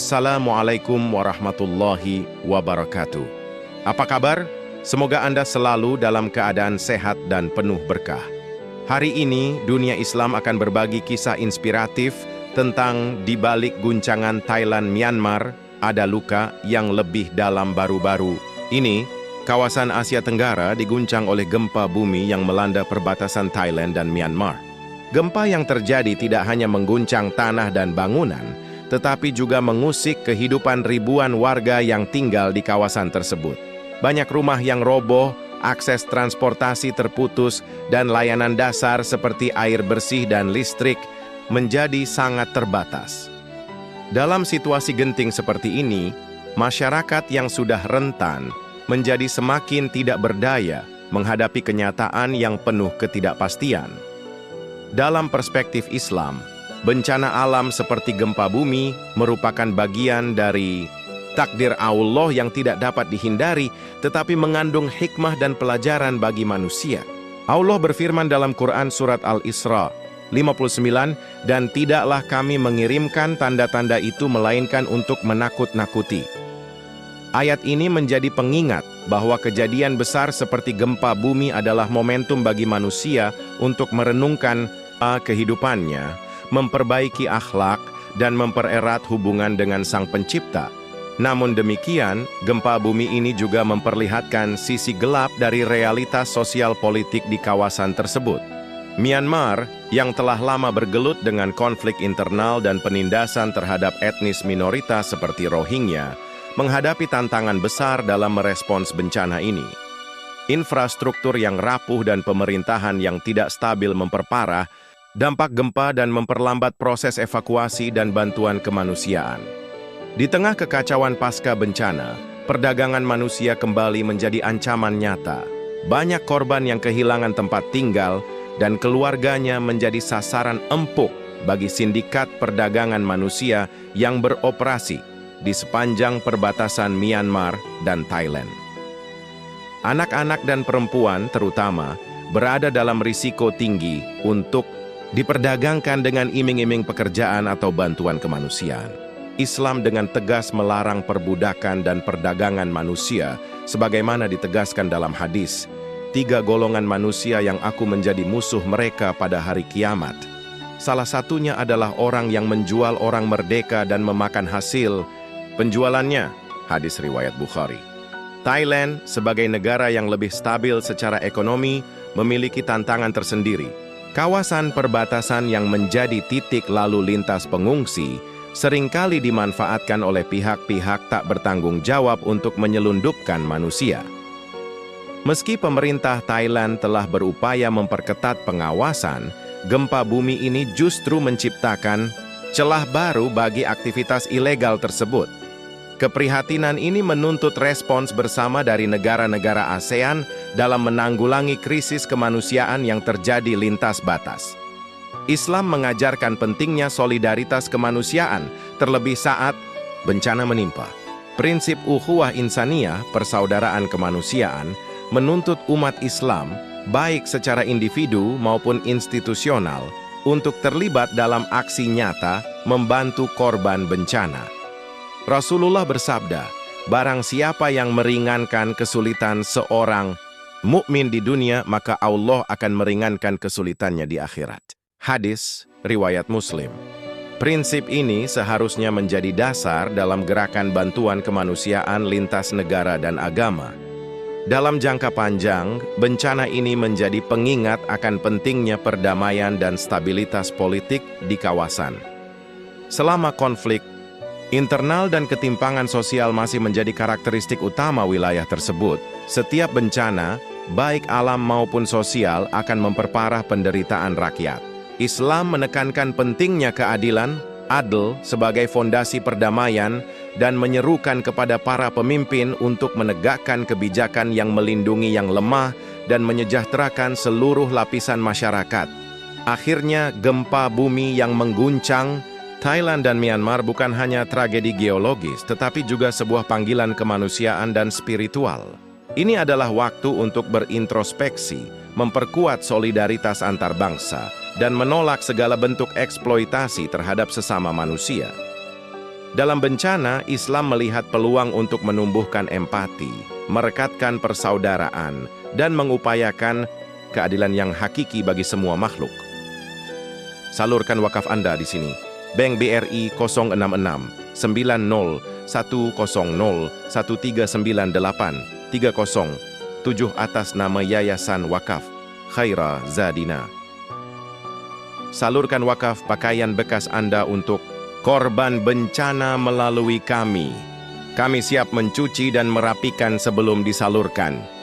Assalamualaikum warahmatullahi wabarakatuh. Apa kabar? Semoga Anda selalu dalam keadaan sehat dan penuh berkah. Hari ini, dunia Islam akan berbagi kisah inspiratif tentang di balik guncangan Thailand-Myanmar, ada luka yang lebih dalam baru-baru ini. Kawasan Asia Tenggara diguncang oleh gempa bumi yang melanda perbatasan Thailand dan Myanmar. Gempa yang terjadi tidak hanya mengguncang tanah dan bangunan, tetapi juga mengusik kehidupan ribuan warga yang tinggal di kawasan tersebut. Banyak rumah yang roboh, akses transportasi terputus, dan layanan dasar seperti air bersih dan listrik menjadi sangat terbatas. Dalam situasi genting seperti ini, masyarakat yang sudah rentan menjadi semakin tidak berdaya menghadapi kenyataan yang penuh ketidakpastian. Dalam perspektif Islam, bencana alam seperti gempa bumi merupakan bagian dari takdir Allah yang tidak dapat dihindari, tetapi mengandung hikmah dan pelajaran bagi manusia. Allah berfirman dalam Quran Surat Al-Isra 59, "Dan tidaklah kami mengirimkan tanda-tanda itu melainkan untuk menakut-nakuti." Ayat ini menjadi pengingat bahwa kejadian besar seperti gempa bumi adalah momentum bagi manusia untuk merenungkan kehidupannya, memperbaiki akhlak, dan mempererat hubungan dengan Sang Pencipta. Namun demikian, gempa bumi ini juga memperlihatkan sisi gelap dari realitas sosial politik di kawasan tersebut. Myanmar, yang telah lama bergelut dengan konflik internal dan penindasan terhadap etnis minoritas seperti Rohingya, menghadapi tantangan besar dalam merespons bencana ini. Infrastruktur yang rapuh dan pemerintahan yang tidak stabil memperparah dampak gempa dan memperlambat proses evakuasi dan bantuan kemanusiaan. Di tengah kekacauan pasca bencana, perdagangan manusia kembali menjadi ancaman nyata. Banyak korban yang kehilangan tempat tinggal dan keluarganya menjadi sasaran empuk bagi sindikat perdagangan manusia yang beroperasi di sepanjang perbatasan Myanmar dan Thailand. Anak-anak dan perempuan terutama berada dalam risiko tinggi untuk diperdagangkan dengan iming-iming pekerjaan atau bantuan kemanusiaan. Islam dengan tegas melarang perbudakan dan perdagangan manusia, sebagaimana ditegaskan dalam hadis, 3 golongan manusia yang aku menjadi musuh mereka pada hari kiamat. Salah satunya adalah orang yang menjual orang merdeka dan memakan hasil penjualannya, hadis riwayat Bukhari. Thailand, sebagai negara yang lebih stabil secara ekonomi, memiliki tantangan tersendiri. Kawasan perbatasan yang menjadi titik lalu lintas pengungsi seringkali dimanfaatkan oleh pihak-pihak tak bertanggung jawab untuk menyelundupkan manusia. Meski pemerintah Thailand telah berupaya memperketat pengawasan, gempa bumi ini justru menciptakan celah baru bagi aktivitas ilegal tersebut. Keprihatinan ini menuntut respons bersama dari negara-negara ASEAN dalam menanggulangi krisis kemanusiaan yang terjadi lintas batas. Islam mengajarkan pentingnya solidaritas kemanusiaan, terlebih saat bencana menimpa. Prinsip ukhuwah insaniyah, persaudaraan kemanusiaan, menuntut umat Islam, baik secara individu maupun institusional, untuk terlibat dalam aksi nyata membantu korban bencana. Rasulullah bersabda, "Barang siapa yang meringankan kesulitan seorang mukmin di dunia, maka Allah akan meringankan kesulitannya di akhirat." Hadis riwayat Muslim. Prinsip ini seharusnya menjadi dasar dalam gerakan bantuan kemanusiaan lintas negara dan agama. Dalam jangka panjang, bencana ini menjadi pengingat akan pentingnya perdamaian dan stabilitas politik di kawasan. Selama konflik internal dan ketimpangan sosial masih menjadi karakteristik utama wilayah tersebut, setiap bencana, baik alam maupun sosial, akan memperparah penderitaan rakyat. Islam menekankan pentingnya keadilan, adil sebagai fondasi perdamaian, dan menyerukan kepada para pemimpin untuk menegakkan kebijakan yang melindungi yang lemah dan menyejahterakan seluruh lapisan masyarakat. Akhirnya, gempa bumi yang mengguncang Thailand dan Myanmar bukan hanya tragedi geologis, tetapi juga sebuah panggilan kemanusiaan dan spiritual. Ini adalah waktu untuk berintrospeksi, memperkuat solidaritas antar bangsa, dan menolak segala bentuk eksploitasi terhadap sesama manusia. Dalam bencana, Islam melihat peluang untuk menumbuhkan empati, merekatkan persaudaraan, dan mengupayakan keadilan yang hakiki bagi semua makhluk. Salurkan wakaf Anda di sini. Bank BRI 066 90 100 1398 307 atas nama Yayasan Wakaf Khaira Zadina. Salurkan wakaf pakaian bekas Anda untuk korban bencana melalui kami. Kami siap mencuci dan merapikan sebelum disalurkan.